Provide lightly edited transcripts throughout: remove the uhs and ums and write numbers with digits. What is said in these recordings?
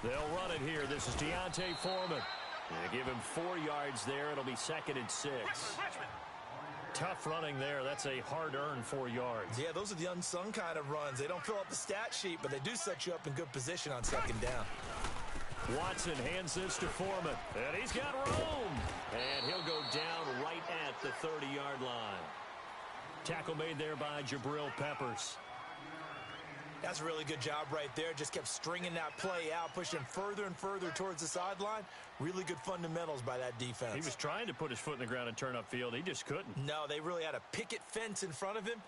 They'll run it here. This is Deontay Foreman. They give him 4 yards there. It'll be 2nd and 6. Tough running there. That's a hard-earned 4 yards. Yeah, those are the unsung kind of runs. They don't fill up the stat sheet, but they do set you up in good position on 2nd down. Watson hands this to Foreman, and he's got room. And he'll go down right at the 30-yard line. Tackle made there by Jabril Peppers. That's a really good job right there. Just kept stringing that play out, pushing further and further towards the sideline. Really good fundamentals by that defense. He was trying to put his foot in the ground and turn upfield. He just couldn't. No, they really had a picket fence in front of him.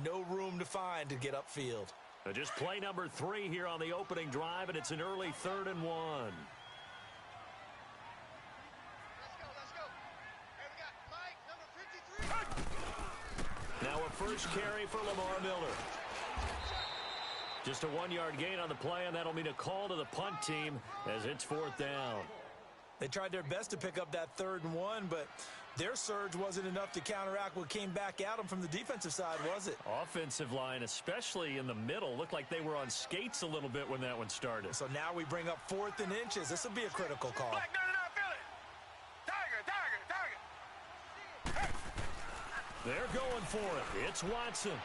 No room to find to get upfield. Just play number 3 here on the opening drive, and it's an early 3rd and 1. Let's go. Hey, we got Mike, number 53. Now a first carry for Lamar Miller. Just a 1-yard gain on the play, and that'll mean a call to the punt team as it's 4th down. They tried their best to pick up that 3rd and 1, but their surge wasn't enough to counteract what came back at them from the defensive side, was it? Offensive line, especially in the middle, looked like they were on skates a little bit when that one started. So now we bring up 4th and inches. This will be a critical call. Black, no, feel it. Tiger. They're going for it. It's Watson.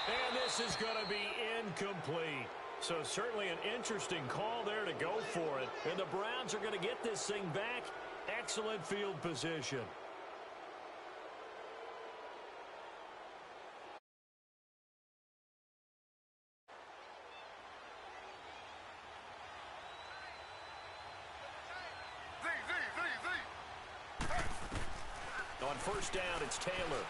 And this is going to be incomplete. So certainly an interesting call there to go for it. And the Browns are going to get this thing back. Excellent field position. On first down, it's Taylor.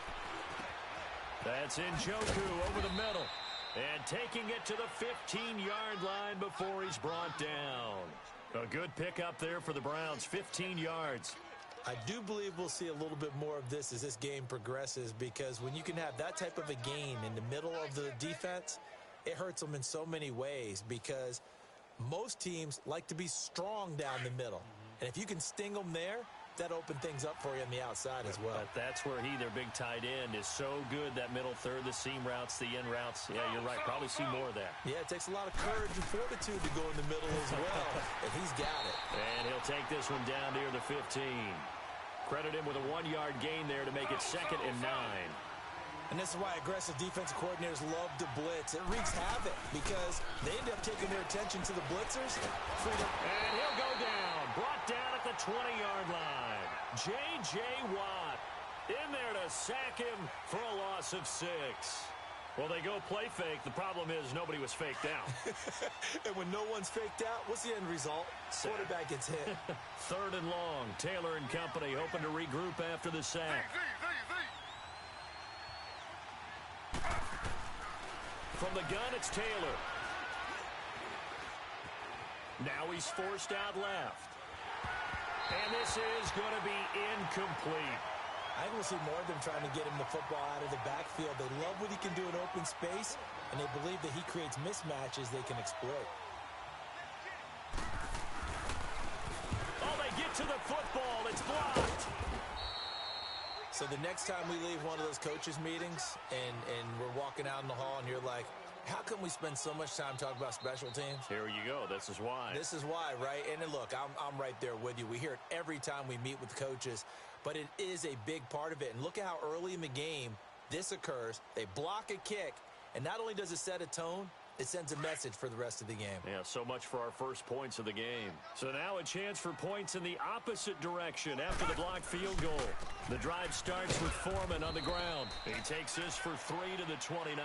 That's Njoku over the middle. And taking it to the 15-yard line before he's brought down. A good pickup there for the Browns, 15 yards. I do believe we'll see a little bit more of this as this game progresses, because when you can have that type of a gain in the middle of the defense, it hurts them in so many ways, because most teams like to be strong down the middle. And if you can sting them there, that opened things up for you on the outside as well. But that's where their big tight end, is so good, that middle third, the seam routes, the in routes. Yeah, you're right. Probably see more of that. Yeah, it takes a lot of courage and fortitude to go in the middle as well, and he's got it. And he'll take this one down near the 15. Credit him with a 1-yard gain there to make it 2nd and 9. And this is why aggressive defensive coordinators love to blitz. It wreaks havoc because they end up taking their attention to the blitzers. And he'll go down. Brought down at the 20-yard line. J.J. Watt in there to sack him for a loss of 6. Well, they go play fake. The problem is nobody was faked out. And when no one's faked out, what's the end result? Quarterback gets hit. 3rd and long. Taylor and company hoping to regroup after the sack. From the gun, it's Taylor. Now he's forced out left. And this is going to be incomplete. I think we'll see more of them trying to get him the football out of the backfield. They love what he can do in open space, and they believe that he creates mismatches they can exploit. Oh, they get to the football. It's blocked. So the next time we leave one of those coaches' meetings and we're walking out in the hall and you're like, how come we spend so much time talking about special teams? Here you go. This is why. This is why, right? And then look, I'm right there with you. We hear it every time we meet with coaches, but it is a big part of it. And look at how early in the game this occurs. They block a kick, and not only does it set a tone, it sends a message for the rest of the game. Yeah, so much for our first points of the game. So now a chance for points in the opposite direction after the blocked field goal. The drive starts with Foreman on the ground. He takes this for 3 to the 29.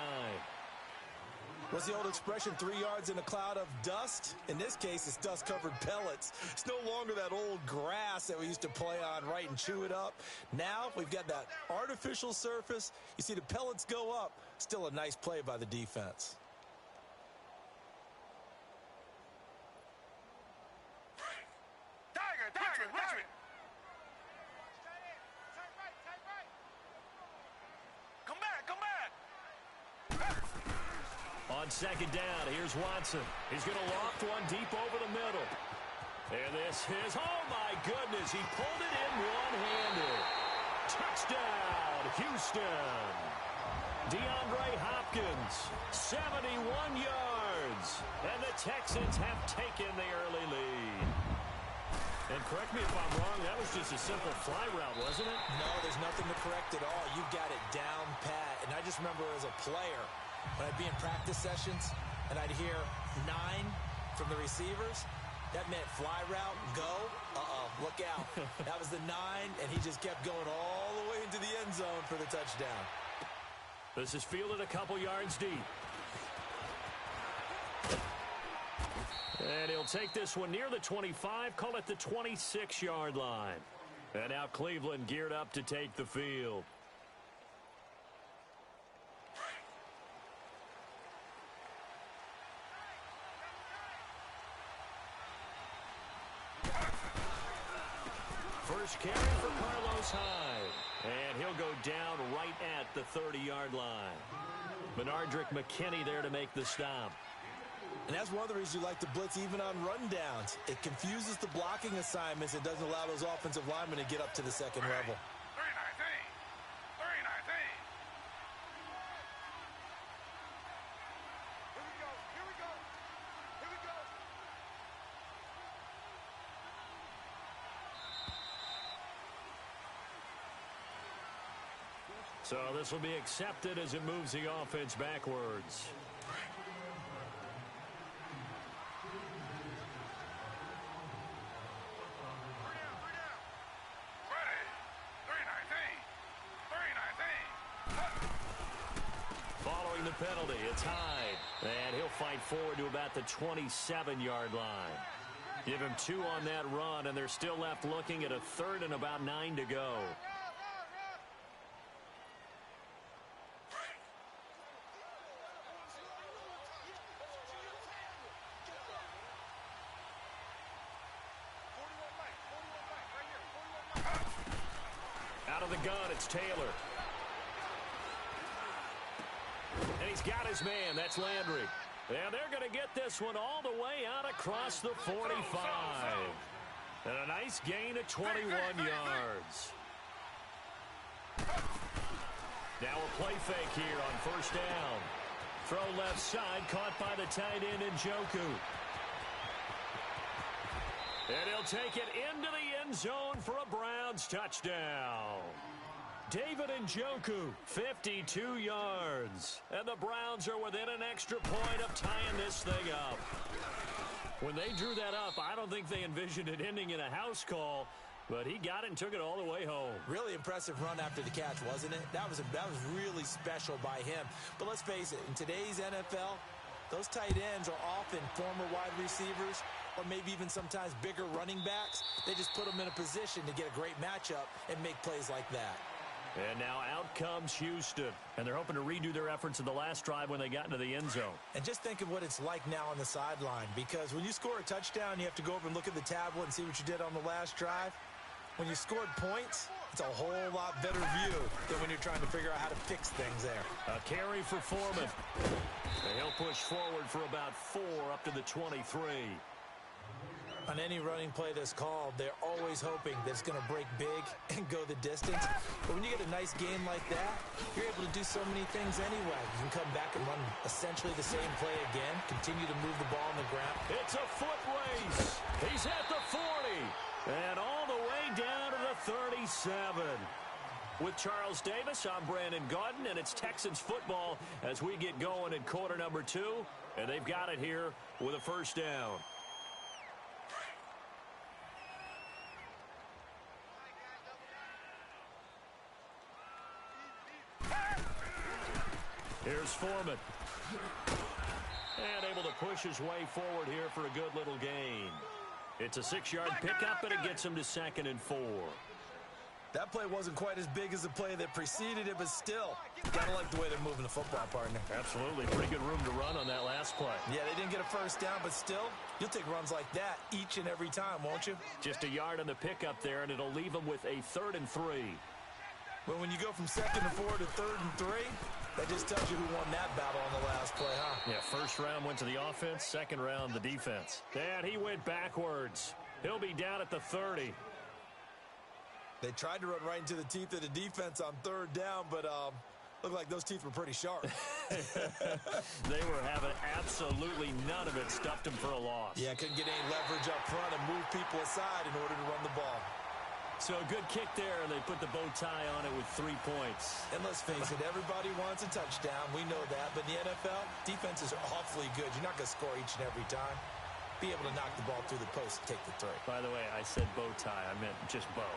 What's the old expression, 3 yards in a cloud of dust? In this case, it's dust-covered pellets. It's no longer that old grass that we used to play on, right, and chew it up. Now we've got that artificial surface. You see the pellets go up. Still a nice play by the defense. Richmond. Come back. On 2nd down, here's Watson. He's going to loft one deep over the middle. And this is, oh my goodness, he pulled it in one-handed. Touchdown, Houston. DeAndre Hopkins, 71 yards. yards. And the Texans have taken the early lead. And correct me if I'm wrong, that was just a simple fly route, wasn't it? No, there's nothing to correct at all. You got it down pat. And I just remember as a player, when I'd be in practice sessions and I'd hear 9 from the receivers, that meant fly route, go, look out. That was the 9, and he just kept going all the way into the end zone for the touchdown. This is fielded a couple yards deep. And he'll take this one near the 25, call it the 26-yard line. And now Cleveland geared up to take the field. First carry for Carlos Hyde. And he'll go down right at the 30-yard line. Benardrick McKinney there to make the stop. And that's one of the reasons you like to blitz even on rundowns. It confuses the blocking assignments. It doesn't allow those offensive linemen to get up to the second level. 319. 319. Here we go. Here we go. So this will be accepted as it moves the offense backwards. Following the penalty, it's Hyde. And he'll fight forward to about the 27-yard line. Give him 2 on that run, and they're still left looking at a 3rd and about 9 to go. Out of the gun, it's Taylor. And he's got his man. That's Landry. And they're going to get this one all the way out across the 45. And a nice gain of 21 yards. Now a play fake here on first down. Throw left side, caught by the tight end Njoku. And he'll take it into the end zone for a Browns touchdown. David Njoku, 52 yards. And the Browns are within an extra point of tying this thing up. When they drew that up, I don't think they envisioned it ending in a house call, but he got it and took it all the way home. Really impressive run after the catch, wasn't it? That was really special by him. But let's face it, in today's NFL, those tight ends are often former wide receivers or maybe even sometimes bigger running backs. They just put them in a position to get a great matchup and make plays like that. And now out comes Houston. And they're hoping to redo their efforts in the last drive when they got into the end zone. And just think of what it's like now on the sideline, because when you score a touchdown, you have to go over and look at the tablet and see what you did on the last drive. When you scored points, it's a whole lot better view than when you're trying to figure out how to fix things there. A carry for Foreman. And he'll push forward for about 4 up to the 23. On any running play that's called, they're always hoping that it's going to break big and go the distance. But when you get a nice game like that, you're able to do so many things anyway. You can come back and run essentially the same play again, continue to move the ball on the ground. It's a foot race. He's at the 40 and all the way down to the 37. With Charles Davis, I'm Brandon Gaudin, and it's Texans football as we get going in quarter number 2. And they've got it here with a first down. Here's Foreman. And able to push his way forward here for a good little gain. It's a 6-yard pickup, and it gets him to 2nd and 4. That play wasn't quite as big as the play that preceded it, but still, gotta like the way they're moving the football, partner. Absolutely. Pretty good room to run on that last play. Yeah, they didn't get a first down, but still, you'll take runs like that each and every time, won't you? Just a yard on the pickup there, and it'll leave them with a 3rd and 3. Well, when you go from 2nd and 4 to 3rd and 3, that just tells you who won that battle on the last play, huh? Yeah, first round went to the offense, second round the defense. And he went backwards. He'll be down at the 30. They tried to run right into the teeth of the defense on 3rd down, but Looked like those teeth were pretty sharp. They were having absolutely none of it. Stuffed him for a loss. Yeah, couldn't get any leverage up front and move people aside in order to run the ball. So a good kick there, and they put the bow tie on it with 3 points. And let's face it, everybody wants a touchdown. We know that. But in the NFL, defenses are awfully good. You're not going to score each and every time. Be able to knock the ball through the post and take the three. By the way, I said bow tie. I meant just bow.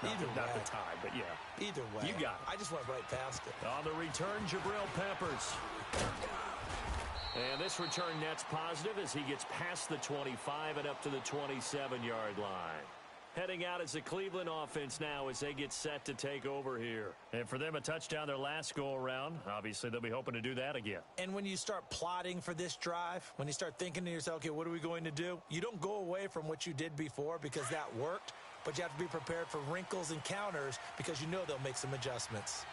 Not the tie, but yeah. Either way. You got it. I just went right past it. On the return, Jabril Peppers. And this return net's positive as he gets past the 25 and up to the 27-yard line. Heading out as the Cleveland offense now as they get set to take over here. And for them, a touchdown their last go-around. Obviously, they'll be hoping to do that again. And when you start plotting for this drive, when you start thinking to yourself, okay, what are we going to do? You don't go away from what you did before because that worked, but you have to be prepared for wrinkles and counters because you know they'll make some adjustments.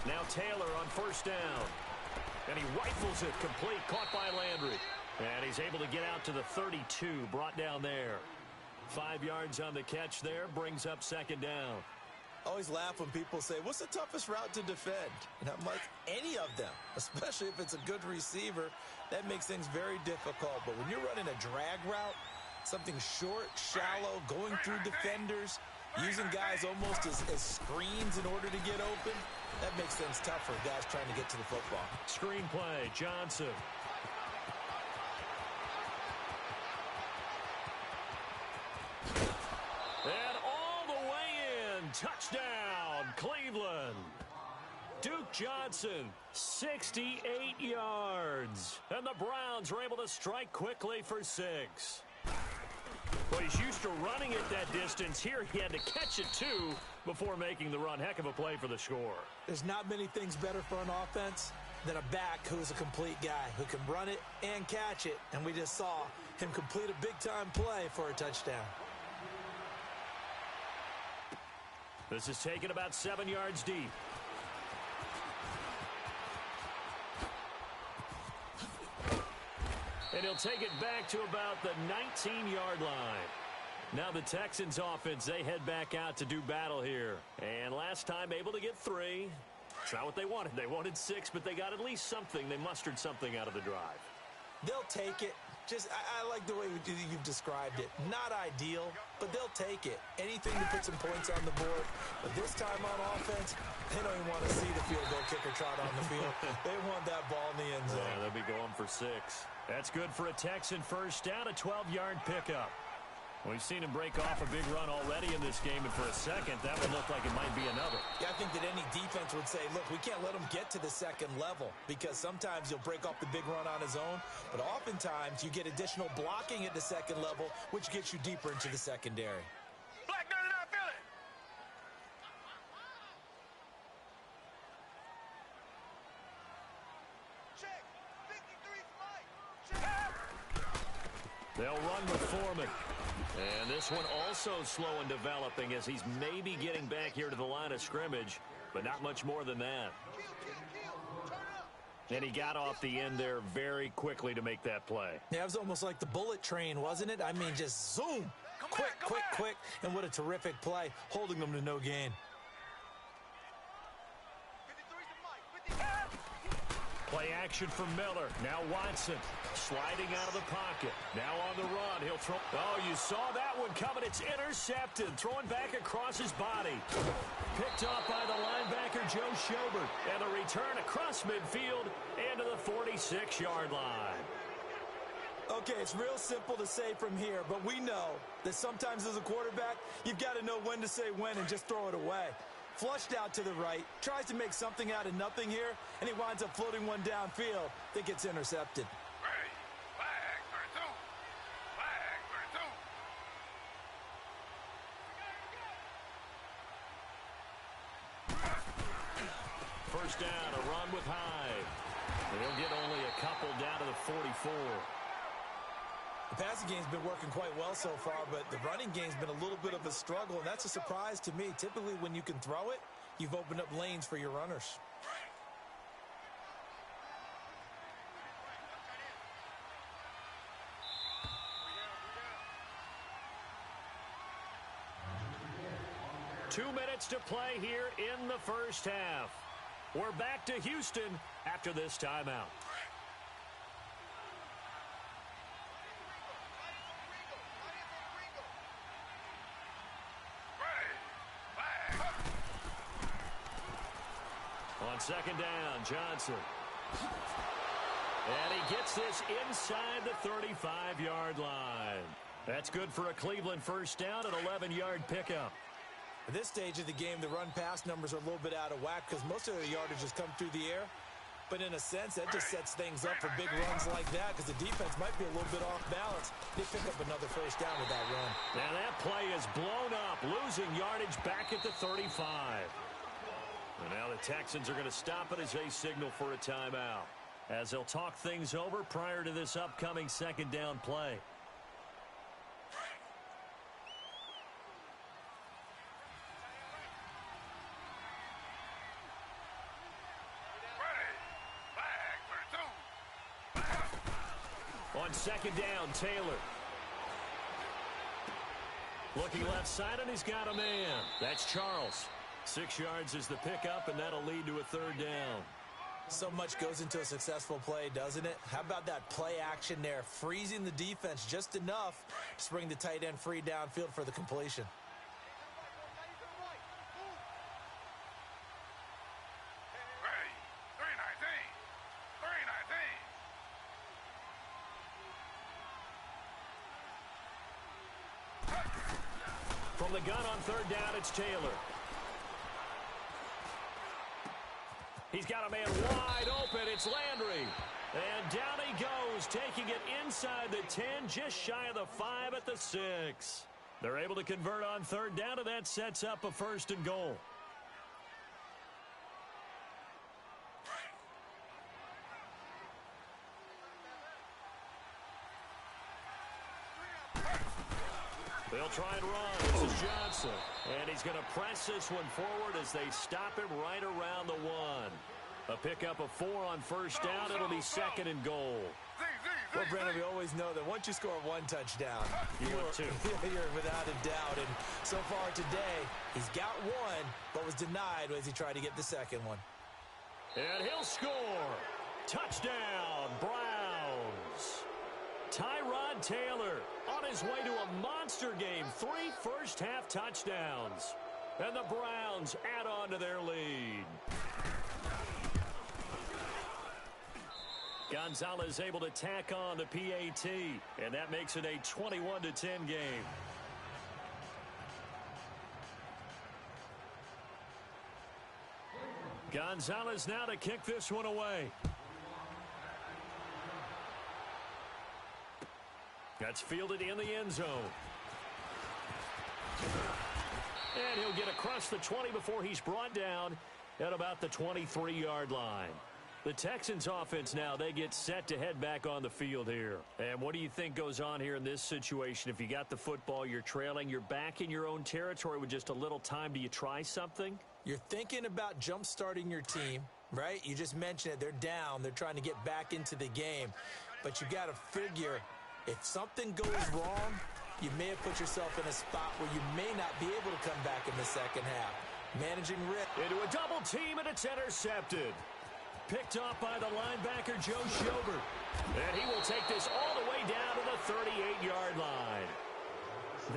Now Taylor on first down. And he rifles it complete, caught by Landry. And he's able to get out to the 32, brought down there. 5 yards on the catch there, brings up second down. I always laugh when people say, what's the toughest route to defend? And I'm like, any of them, especially if it's a good receiver. That makes things very difficult. But when you're running a drag route, something short, shallow, going through defenders, using guys almost as screens in order to get open, that makes things tough for guys trying to get to the football. Screen play, Johnson. And all the way in, touchdown, Cleveland. Duke Johnson, 68 yards. And the Browns are able to strike quickly for 6. Well, he's used to running it that distance. Here he had to catch it, too, before making the run. Heck of a play for the score. There's not many things better for an offense than a back who is a complete guy who can run it and catch it. And we just saw him complete a big-time play for a touchdown. This is taken about 7 yards deep. And he'll take it back to about the 19-yard line. Now the Texans offense, they head back out to do battle here. And last time able to get 3. It's not what they wanted. They wanted 6, but they got at least something. They mustered something out of the drive. They'll take it. I like the way you've described it. Not ideal, but they'll take it. Anything to put some points on the board. But this time on offense, they don't even want to see the field goal kicker trot on the field. They want that ball in the end zone. Yeah, they'll be going for 6. That's good for a Texan first down, a 12-yard pickup. We've seen him break off a big run already in this game, and for a second, that would look like it might be another. Yeah, I think that any defense would say, look, we can't let him get to the second level because sometimes he'll break off the big run on his own, but oftentimes you get additional blocking at the second level, which gets you deeper into the secondary. Black 99 Philly. Check. 53's Mike. Check. They'll run with Foreman. And this one also slow in developing as he's maybe getting back here to the line of scrimmage, but not much more than that. Kill. Turn up. And he got off the end there very quickly to make that play. Yeah, it was almost like the bullet train, wasn't it? I mean, just zoom. Quick. And what a terrific play, holding them to no gain. 53's to Mike. 53. Play action for Miller. Now Watson sliding out of the pocket. Now on the run. He'll throw. Oh, you saw that one coming. It's intercepted. Throwing back across his body. Picked off by the linebacker, Joe Schobert. And the return across midfield and to the 46-yard line. Okay, it's real simple to say from here, but we know that sometimes as a quarterback, you've got to know when to say when and just throw it away. Flushed out to the right, tries to make something out of nothing here, and he winds up floating one downfield that gets intercepted. Ready. Flag 32. Flag 32. First down, a run with Hyde. And he'll get only a couple down to the 44. The passing game's been working quite well so far, but the running game's been a little bit of a struggle, and that's a surprise to me. Typically, when you can throw it, you've opened up lanes for your runners. 2 minutes to play here in the first half. We're back to Houston after this timeout. On second down, Johnson. And he gets this inside the 35-yard line. That's good for a Cleveland first down, an 11-yard pickup. At this stage of the game, the run-pass numbers are a little bit out of whack because most of the yardage has come through the air. But in a sense, that just sets things up for big runs like that because the defense might be a little bit off balance. They pick up another first down with that run. Now that play is blown up, losing yardage back at the 35. And now the Texans are going to stop it as they signal for a timeout, as they'll talk things over prior to this upcoming second down play. On second down, Taylor. Looking left side, and he's got a man. That's Charles. 6 yards is the pickup, and that'll lead to a third down. So much goes into a successful play, doesn't it? How about that play action there, freezing the defense just enough to bring the tight end free downfield for the completion. From the gun on third down, it's Taylor. He's got a man wide open. It's Landry. And down he goes, taking it inside the 10, just shy of the 5 at the 6. They're able to convert on third down, and that sets up a first and goal. They'll try and run. This is Johnson. And he's going to press this one forward as they stop him right around the 1. A pickup of 4 on first down. It'll be second and goal. Well, Brandon, we always know that once you score 1 touchdown, you're without a doubt. And so far today, he's got 1, but was denied as he tried to get the second one. And he'll score. Touchdown, Browns. Tyrod Taylor on his way to a monster game. 3 first-half touchdowns. And the Browns add on to their lead. Gonzalez able to tack on the PAT, and that makes it a 21-10 game. Gonzalez now to kick this one away. That's fielded in the end zone. And he'll get across the 20 before he's brought down at about the 23-yard line. The Texans offense now, they get set to head back on the field here. And what do you think goes on here in this situation? If you got the football, you're trailing, you're back in your own territory with just a little time. Do you try something? You're thinking about jump-starting your team, right? You just mentioned it. They're down. They're trying to get back into the game. But you got to figure, if something goes wrong, you may have put yourself in a spot where you may not be able to come back in the second half. Managing risk. Into a double team, and it's intercepted. Picked off by the linebacker, Joe Schobert. And he will take this all the way down to the 38-yard line.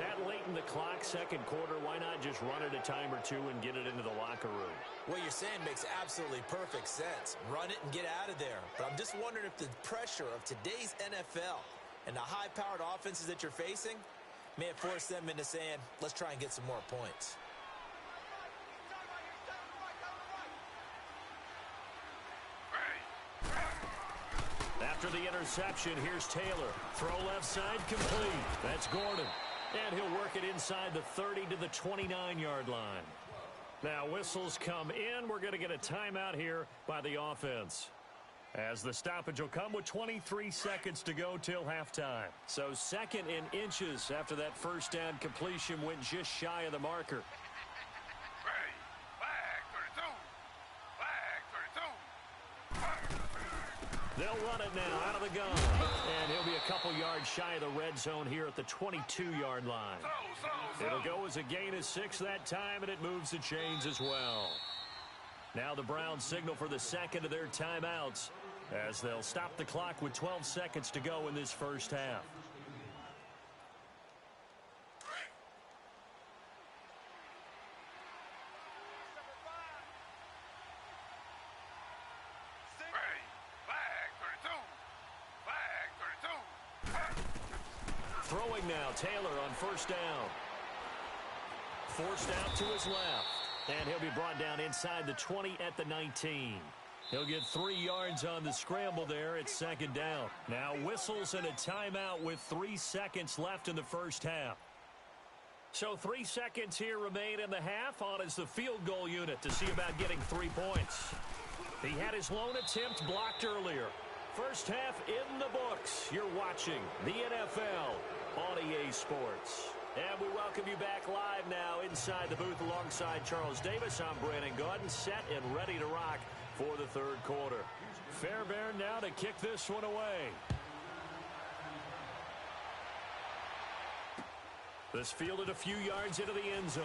That late in the clock, second quarter, why not just run it a time or two and get it into the locker room? What you're saying makes absolutely perfect sense. Run it and get out of there. But I'm just wondering if the pressure of today's NFL and the high-powered offenses that you're facing may have forced them into saying, let's try and get some more points. After the interception, here's Taylor. Throw left side complete. That's Gordon. And he'll work it inside the 30 to the 29-yard line. Now whistles come in. We're going to get a timeout here by the offense, as the stoppage will come with 23 seconds to go till halftime. So second in inches after that first down completion went just shy of the marker. They'll run it now out of the gun. And he'll be a couple yards shy of the red zone here at the 22-yard line. It'll go as a gain of 6 that time, and it moves the chains as well. Now the Browns signal for the second of their timeouts as they'll stop the clock with 12 seconds to go in this first half. Throwing now, Taylor on first down. Forced out to his left. And he'll be brought down inside the 20 at the 19. He'll get 3 yards on the scramble there at second down. Now whistles and a timeout with 3 seconds left in the first half. So 3 seconds here remain in the half. On is the field goal unit to see about getting 3 points. He had his lone attempt blocked earlier. First half in the books. You're watching the NFL on EA Sports. And we welcome you back live now inside the booth alongside Charles Davis. I'm Brandon Gaudin, set and ready to rock for the third quarter. Fairbairn now to kick this one away. This fielded a few yards into the end zone.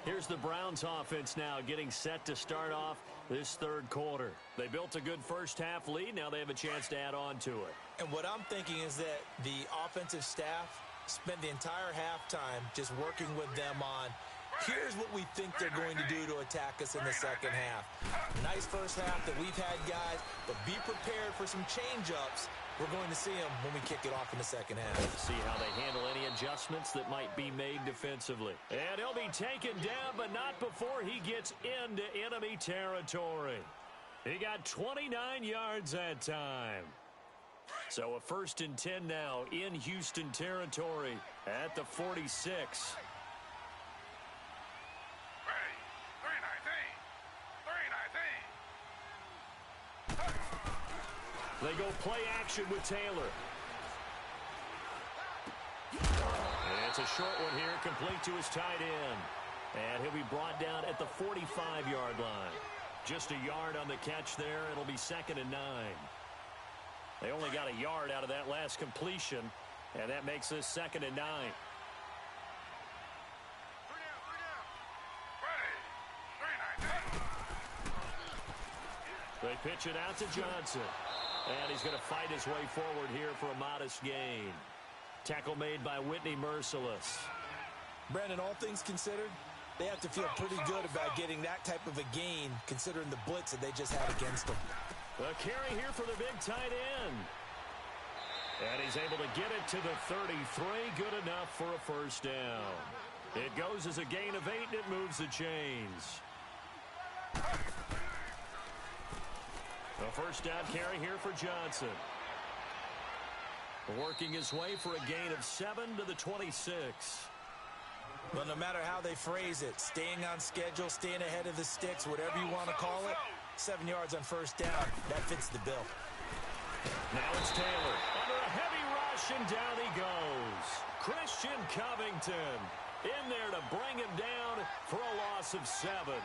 Here's the Browns offense now getting set to start off this third quarter. They built a good first half lead. Now they have a chance to add on to it. And what I'm thinking is that the offensive staff spent the entire halftime just working with them on, here's what we think they're going to do to attack us in the second half. Nice first half that we've had, guys, but be prepared for some change-ups. We're going to see them when we kick it off in the second half. See how they handle any adjustments that might be made defensively. And he'll be taken down, but not before he gets into enemy territory. He got 29 yards that time. So a 1st and 10 now in Houston territory at the 46. They go play action with Taylor. And it's a short one here, complete to his tight end. And he'll be brought down at the 45-yard line. Just a yard on the catch there. It'll be 2nd and 9. They only got a yard out of that last completion, and that makes this 2nd and 9. They pitch it out to Johnson. And he's going to fight his way forward here for a modest gain. Tackle made by Whitney Merciless. Brandon, all things considered, they have to feel pretty good about getting that type of a gain considering the blitz that they just had against them. A carry here for the big tight end. And he's able to get it to the 33. Good enough for a first down. It goes as a gain of 8, and it moves the chains. A first down carry here for Johnson. Working his way for a gain of 7 to the 26. Well, no matter how they phrase it, staying on schedule, staying ahead of the sticks, whatever you want to call it, 7 yards on first down, that fits the bill. Now it's Taylor. Under a heavy rush, and down he goes. Christian Covington in there to bring him down for a loss of 7.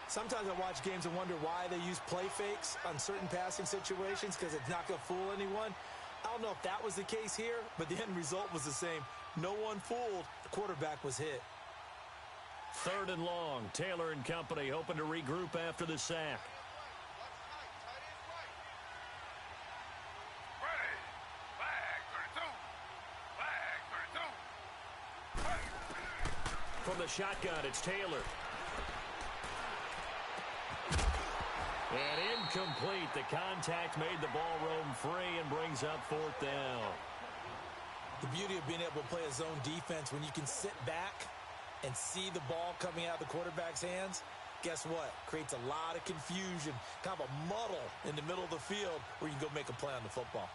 Sometimes I watch games and wonder why they use play fakes on certain passing situations because it's not going to fool anyone. I don't know if that was the case here, but the end result was the same. No one fooled. The quarterback was hit. 3rd and long. Taylor and company hoping to regroup after the sack. From the shotgun, it's Taylor. And incomplete. The contact made the ball roam free and brings up 4th down. The beauty of being able to play a zone defense when you can sit back and see the ball coming out of the quarterback's hands, guess what? Creates a lot of confusion, kind of a muddle in the middle of the field where you can go make a play on the football.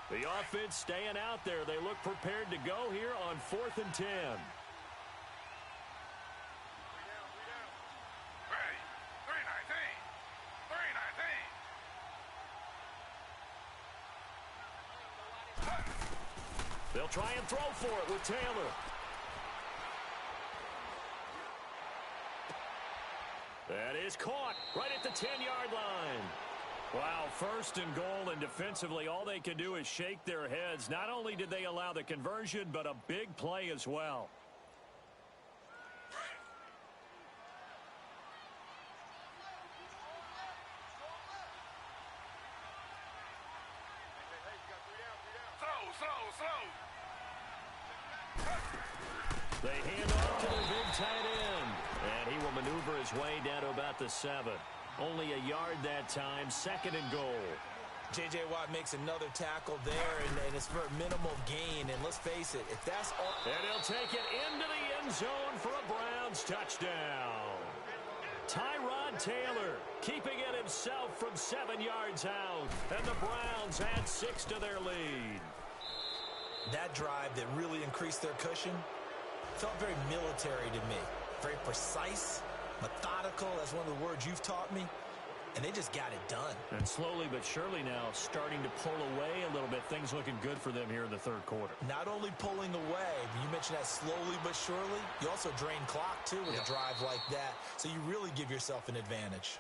The offense staying out there. They look prepared to go here on 4th and 10. They'll try and throw for it with Taylor. is caught right at the 10-yard line. Wow, first and goal, and defensively, all they can do is shake their heads. Not only did they allow the conversion, but a big play as well. They hand off to their big tight end, and he will maneuver his way down to about the 7. Only a yard that time, second and goal. J.J. Watt makes another tackle there, and it's for a minimal gain. And let's face it, if that's all... And he'll take it into the end zone for a Browns touchdown. Tyrod Taylor keeping it himself from 7 yards out, and the Browns add 6 to their lead. That drive that really increased their cushion felt very military to me. Very precise, methodical. That's one of the words you've taught me. And they just got it done. And slowly but surely now starting to pull away a little bit. Things looking good for them here in the third quarter. Not only pulling away, you mentioned that slowly but surely. You also drain clock, too, with a drive like that. So you really give yourself an advantage.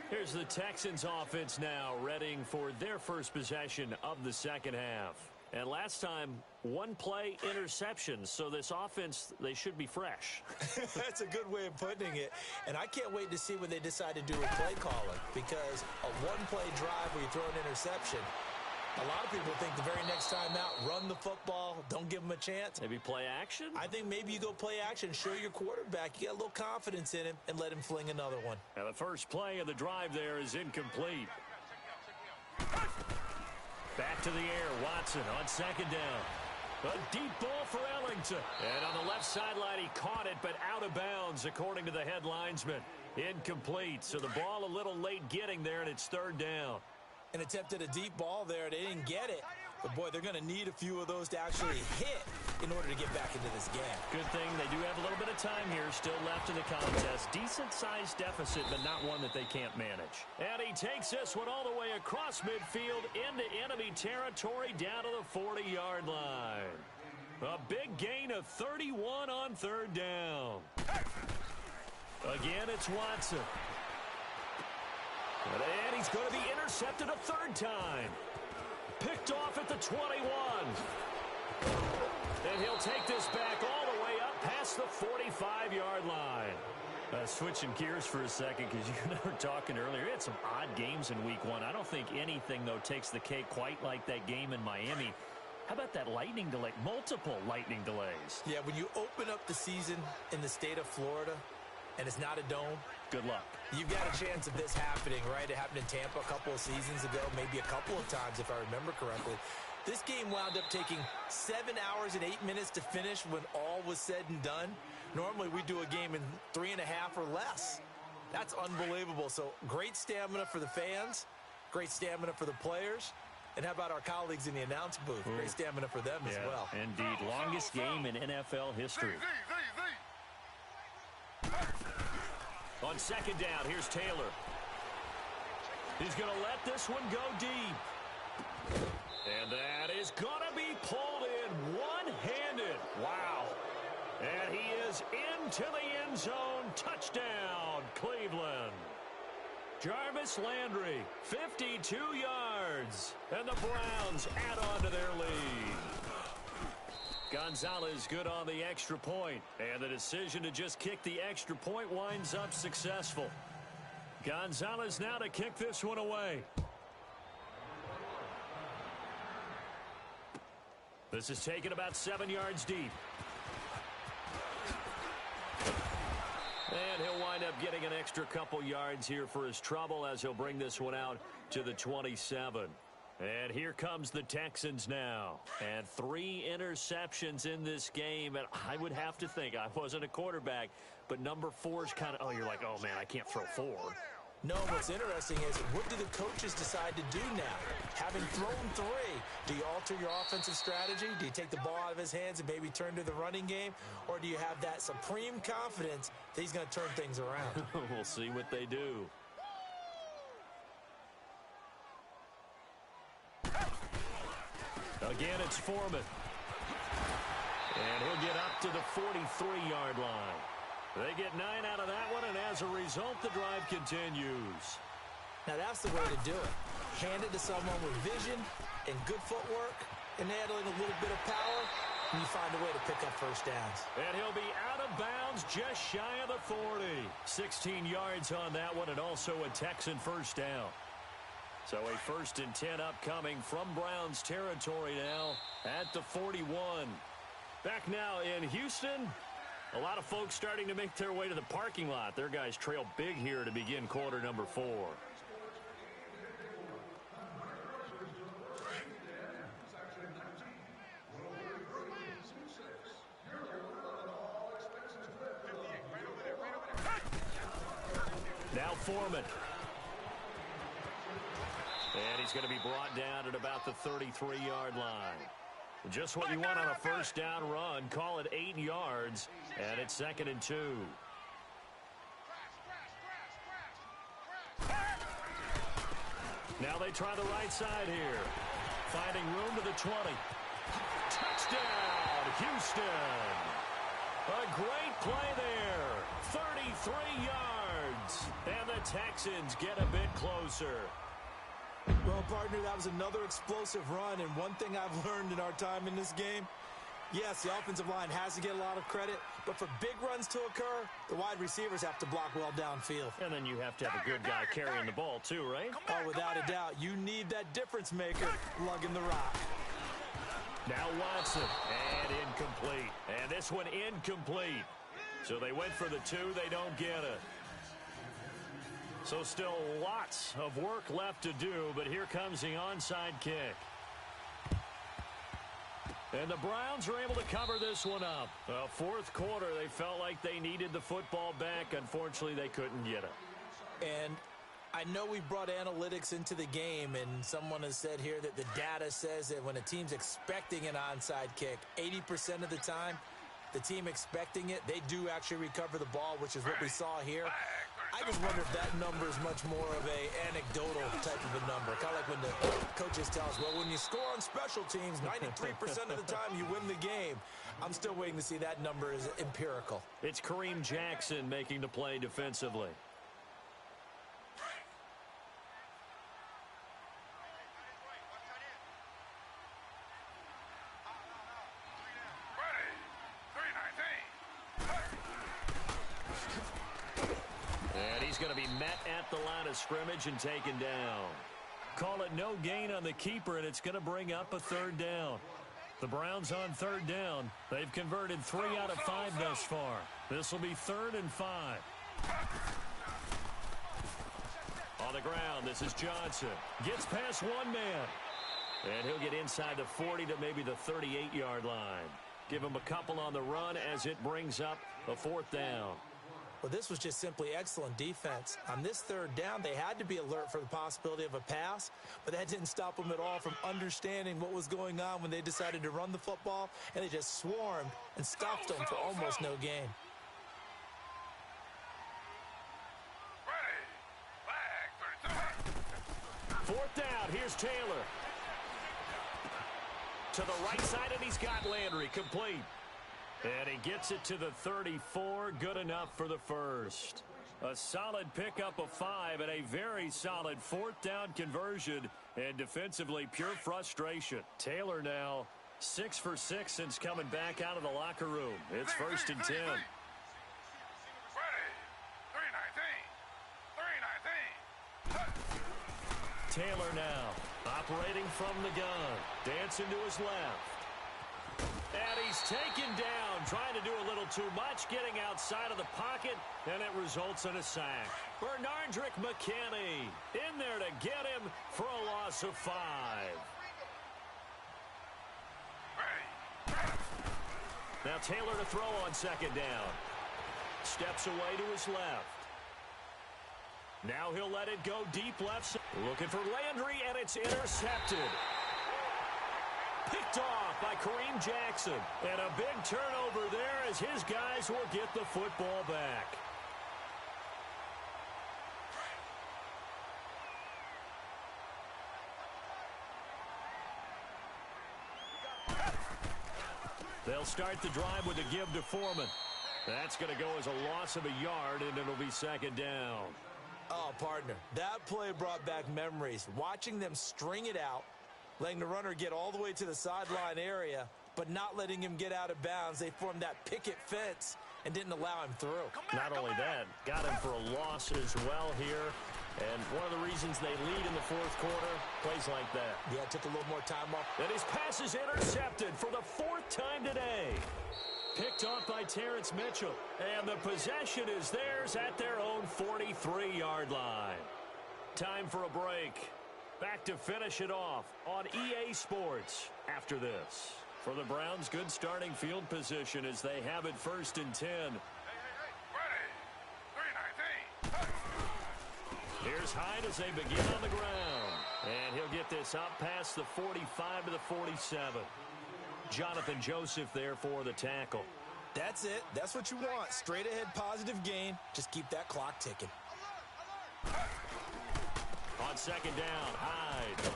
Here's the Texans offense now, readying for their first possession of the second half. And last time, one play interception. So this offense, they should be fresh. That's a good way of putting it. And I can't wait to see what they decide to do with play calling. Because a one-play drive where you throw an interception, a lot of people think the very next time out, run the football, don't give them a chance. Maybe play action? I think maybe you go play action, show your quarterback, you get a little confidence in him, and let him fling another one. And the first play of the drive there is incomplete. Back to the air, Watson on second down. A deep ball for Ellington. And on the left sideline, he caught it, but out of bounds, according to the head linesman. Incomplete, so the ball a little late getting there, and it's third down. And attempted a deep ball there. They didn't get it. But, boy, they're going to need a few of those to actually hit in order to get back into this game. Good thing they do have a little bit of time here still left in the contest. Decent-sized deficit, but not one that they can't manage. And he takes this one all the way across midfield into enemy territory down to the 40-yard line. A big gain of 31 on third down. Again, it's Watson. And he's going to be intercepted a third time. Picked off at the 21. And he'll take this back all the way up past the 45-yard line. Switching gears for a second, because you and I were talking earlier. We had some odd games in week one. I don't think anything, though, takes the cake quite like that game in Miami. How about that lightning delay? Multiple lightning delays. Yeah, when you open up the season in the state of Florida and it's not a dome, good luck. You've got a chance of this happening, right? It happened in Tampa a couple of seasons ago, maybe a couple of times if I remember correctly. This game wound up taking 7 hours and 8 minutes to finish when all was said and done. Normally we do a game in 3.5 or less. That's unbelievable. So great stamina for the fans, great stamina for the players. And how about our colleagues in the announce booth? Great stamina for them as well. Indeed. Longest game in NFL history. On second down, here's Taylor. He's going to let this one go deep. And that is going to be pulled in one-handed. Wow. And he is into the end zone. Touchdown, Cleveland. Jarvis Landry, 52 yards. And the Browns add on to their lead. Gonzalez good on the extra point. And the decision to just kick the extra point winds up successful. Gonzalez now to kick this one away. This is taken about 7 yards deep. And he'll wind up getting an extra couple yards here for his trouble as he'll bring this one out to the 27. And here comes the Texans now. And 3 interceptions in this game. And I would have to think, I wasn't a quarterback, but number 4 is kind of, oh, you're like, oh, man, I can't throw 4. No, what's interesting is, what do the coaches decide to do now? Having thrown 3, do you alter your offensive strategy? Do you take the ball out of his hands and maybe turn to the running game? Or do you have that supreme confidence that he's going to turn things around? We'll see what they do. Again, it's Foreman. And he'll get up to the 43-yard line. They get 9 out of that one, and as a result, the drive continues. Now, that's the way to do it. Hand it to someone with vision and good footwork and handling a little bit of power, and you find a way to pick up first downs. And he'll be out of bounds just shy of the 40. 16 yards on that one, and also a Texan first down. So a 1st and 10 upcoming from Browns territory now at the 41. Back now in Houston, a lot of folks starting to make their way to the parking lot. Their guys trail big here to begin quarter number 4. Now Foreman. And he's going to be brought down at about the 33-yard line. Just what you want on a first down run. Call it 8 yards, and it's 2nd and 2. Now they try the right side here. Finding room to the 20. Touchdown, Houston. A great play there. 33 yards. And the Texans get a bit closer. Well, partner, that was another explosive run, and one thing I've learned in our time in this game, yes, the offensive line has to get a lot of credit, but for big runs to occur, the wide receivers have to block well downfield. And then you have to have a good guy carrying the ball too, right? Oh, without a doubt, you need that difference maker lugging the rock. Now Watson, and incomplete. And this one incomplete. So they went for the 2, they don't get it. So still lots of work left to do, but here comes the onside kick. And the Browns are able to cover this one up. Fourth quarter, they felt like they needed the football back. Unfortunately, they couldn't get it. And I know we brought analytics into the game, and someone has said here that the data says that when a team's expecting an onside kick, 80% of the time, the team expecting it, they do actually recover the ball, which is what we saw here. I just wonder if that number is much more of a anecdotal type of a number. Kind of like when the coaches tell us, well, when you score on special teams, 93% of the time you win the game. I'm still waiting to see that number is empirical. It's Kareem Jackson making the play defensively. Going to be met at the line of scrimmage and taken down. Call it no gain on the keeper, and it's going to bring up a 3rd down. The Browns on 3rd down. They've converted 3 out of 5 thus far. This will be 3rd and 5. On the ground, this is Johnson. Gets past one man. And he'll get inside the 40 to maybe the 38-yard line. Give him a couple on the run as it brings up a 4th down. Well, this was just simply excellent defense. On this 3rd down, they had to be alert for the possibility of a pass, but that didn't stop them at all from understanding what was going on when they decided to run the football, and they just swarmed and stopped them for almost no gain. Fourth down, here's Taylor. To the right side, and he's got Landry complete. And he gets it to the 34, good enough for the first. A solid pickup of 5 and a very solid 4th down conversion. And defensively, pure frustration. Taylor now 6 for 6 since coming back out of the locker room. It's 1st and 10. Taylor now operating from the gun. Dancing to his left. And he's taken down, trying to do a little too much, getting outside of the pocket, and it results in a sack. Bernardrick McKinney in there to get him for a loss of 5. Now Taylor to throw on 2nd down. Steps away to his left. Now he'll let it go deep left. Looking for Landry, and it's intercepted. Picked off by Kareem Jackson. And a big turnover there as his guys will get the football back. They'll start the drive with a give to Foreman. That's going to go as a loss of a yard, and it'll be second down. Oh, partner, that play brought back memories. Watching them string it out, letting the runner get all the way to the sideline area, but not letting him get out of bounds. They formed that picket fence and didn't allow him through. Not only that, got him for a loss as well here. And one of the reasons they lead in the fourth quarter, plays like that. Yeah, took a little more time off. And his pass is intercepted for the fourth time today. Picked off by Terrence Mitchell. And the possession is theirs at their own 43-yard line. Time for a break. Back to finish it off on EA Sports after this. For the Browns, good starting field position as they have it 1st and 10. Ready. 319. Here's Hyde as they begin on the ground. And he'll get this up past the 45 to the 47. Jonathan Joseph there for the tackle. That's it. That's what you want. Straight ahead positive gain. Just keep that clock ticking. On second down, Hyde.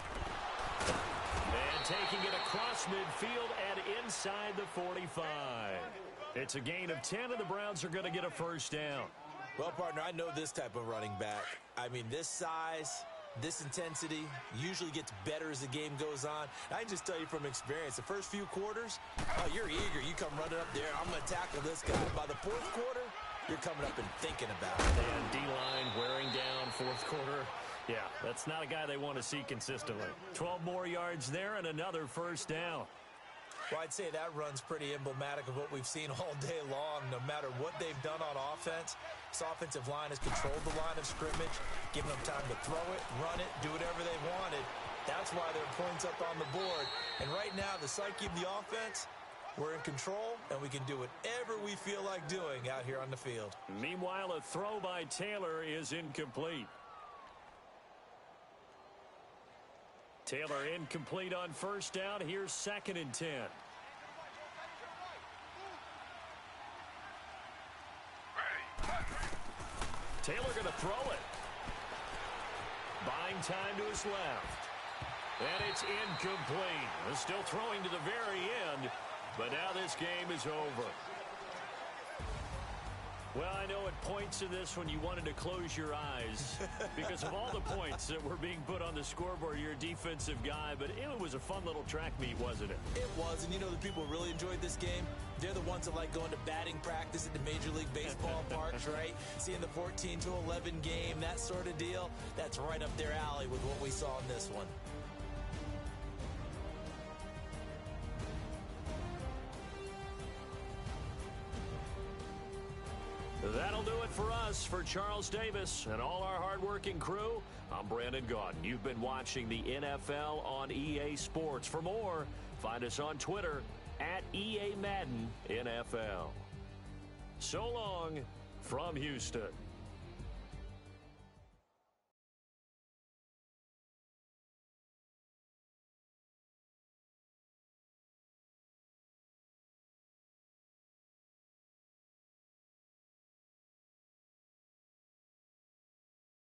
And taking it across midfield and inside the 45. It's a gain of 10, and the Browns are going to get a first down. Well, partner, I know this type of running back. I mean, this size, this intensity usually gets better as the game goes on. I can just tell you from experience, the first few quarters, oh, you're eager. You come running up there, I'm going to tackle this guy. By the fourth quarter, you're coming up and thinking about it. And D-line wearing down fourth quarter. Yeah, that's not a guy they want to see consistently. 12 more yards there and another first down. Well, I'd say that run's pretty emblematic of what we've seen all day long. No matter what they've done on offense, this offensive line has controlled the line of scrimmage, given them time to throw it, run it, do whatever they wanted. That's why there are points up on the board. And right now, the psyche of the offense, we're in control, and we can do whatever we feel like doing out here on the field. Meanwhile, a throw by Taylor is incomplete. Taylor incomplete on first down. Here's 2nd and 10. Taylor going to throw it. Buying time to his left. And it's incomplete. Still throwing to the very end, but now this game is over. Well, I know at points in this when you wanted to close your eyes because of all the points that were being put on the scoreboard. You're a defensive guy, but it was a fun little track meet, wasn't it? It was, and you know the people who really enjoyed this game? They're the ones that like going to batting practice at the Major League Baseball parks, right? Seeing the 14-11 game, that sort of deal. That's right up their alley with what we saw in this one. That'll do it for us. For Charles Davis and all our hardworking crew, I'm Brandon Gaudin. You've been watching the NFL on EA Sports. For more, find us on Twitter at EA Madden NFL. So long from Houston.